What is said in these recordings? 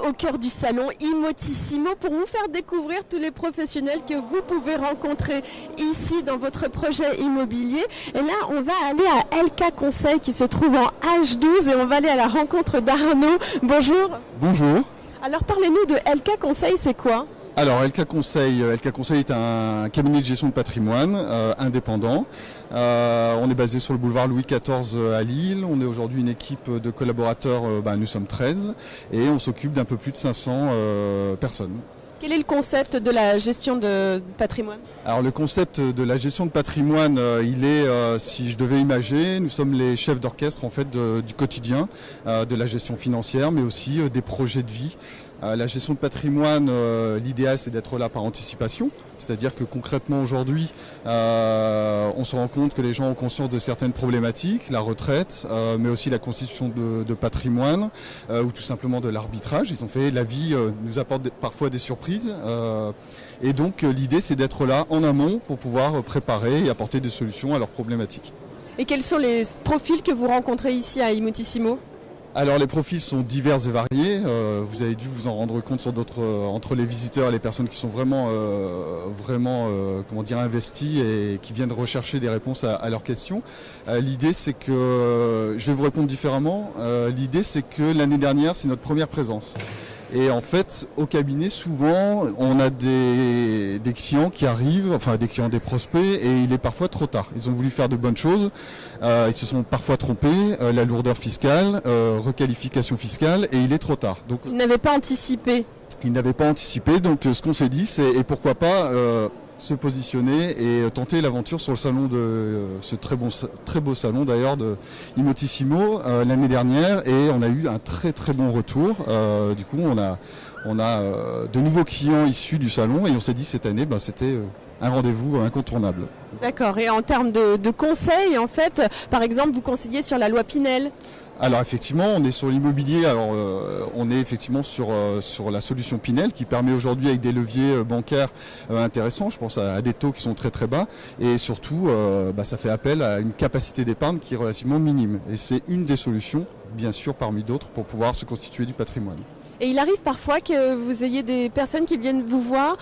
au cœur du salon Imotissimo pour vous faire découvrir tous les professionnels que vous pouvez rencontrer ici dans votre projet immobilier. Et là, on va aller à LK Conseil qui se trouve en H12 et on va aller à la rencontre d'Arnaud. Bonjour. Bonjour. Alors parlez-nous de LK Conseil, c'est quoi ? Alors LK Conseil est un cabinet de gestion de patrimoine indépendant. On est basé sur le boulevard Louis XIV à Lille. On est aujourd'hui une équipe de collaborateurs, nous sommes 13 et on s'occupe d'un peu plus de 500 personnes. Quel est le concept de la gestion de patrimoine ? Alors le concept de la gestion de patrimoine, il est, si je devais imager, nous sommes les chefs d'orchestre en fait du quotidien, de la gestion financière, mais aussi des projets de vie. La gestion de patrimoine, l'idéal c'est d'être là par anticipation, c'est-à-dire que concrètement aujourd'hui, on se rend compte que les gens ont conscience de certaines problématiques, la retraite, mais aussi la constitution de patrimoine, ou tout simplement de l'arbitrage. Ils ont fait, la vie nous apporte parfois des surprises, et donc l'idée c'est d'être là en amont pour pouvoir préparer et apporter des solutions à leurs problématiques. Et quels sont les profils que vous rencontrez ici à Imotissimo ? Alors les profils sont divers et variés, vous avez dû vous en rendre compte sur entre les visiteurs et les personnes qui sont vraiment investis et qui viennent rechercher des réponses à leurs questions. L'idée c'est que, je vais vous répondre différemment, l'idée c'est que l'année dernière c'est notre première présence. Et en fait, au cabinet, souvent, on a des clients qui arrivent, enfin des clients, des prospects, et il est parfois trop tard. Ils ont voulu faire de bonnes choses, ils se sont parfois trompés, la lourdeur fiscale, requalification fiscale, et il est trop tard. Donc, ils n'avaient pas anticipé. Ils n'avaient pas anticipé, donc ce qu'on s'est dit, c'est et pourquoi pas se positionner et tenter l'aventure sur le salon de ce très beau salon d'ailleurs de Imotissimo l'année dernière, et on a eu un très bon retour. Du coup on a de nouveaux clients issus du salon et on s'est dit cette année c'était un rendez-vous incontournable. D'accord. Et en termes de conseils, en fait, par exemple, vous conseillez sur la loi Pinel ? Alors effectivement, on est sur l'immobilier. Alors on est effectivement sur la solution Pinel qui permet aujourd'hui avec des leviers bancaires intéressants. Je pense à des taux qui sont très bas et surtout ça fait appel à une capacité d'épargne qui est relativement minime. Et c'est une des solutions, bien sûr, parmi d'autres, pour pouvoir se constituer du patrimoine. Et il arrive parfois que vous ayez des personnes qui viennent vous voir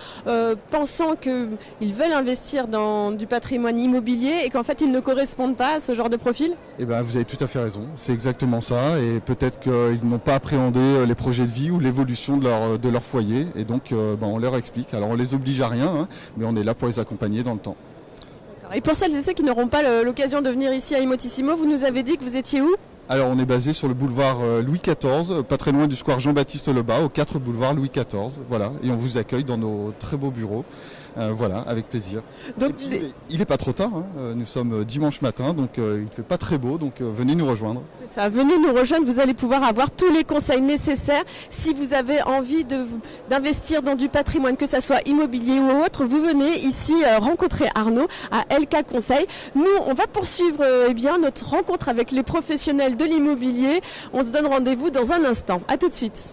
pensant qu'ils veulent investir dans du patrimoine immobilier et qu'en fait ils ne correspondent pas à ce genre de profil ? Eh ben, vous avez tout à fait raison, c'est exactement ça, et peut-être qu'ils n'ont pas appréhendé les projets de vie ou l'évolution de leur foyer, et donc on leur explique. Alors on les oblige à rien, mais on est là pour les accompagner dans le temps. Et pour celles et ceux qui n'auront pas l'occasion de venir ici à Imotissimo, vous nous avez dit que vous étiez où ? Alors on est basé sur le boulevard Louis XIV, pas très loin du square Jean-Baptiste Lebas, au 4 boulevard Louis XIV, voilà, et on vous accueille dans nos très beaux bureaux. Voilà, avec plaisir. Donc, il n'est pas trop tard, nous sommes dimanche matin, donc il ne fait pas très beau, donc venez nous rejoindre. C'est ça, venez nous rejoindre, vous allez pouvoir avoir tous les conseils nécessaires. Si vous avez envie d'investir dans du patrimoine, que ce soit immobilier ou autre, vous venez ici rencontrer Arnaud à LK Conseil. Nous, on va poursuivre notre rencontre avec les professionnels de l'immobilier. On se donne rendez-vous dans un instant. À tout de suite.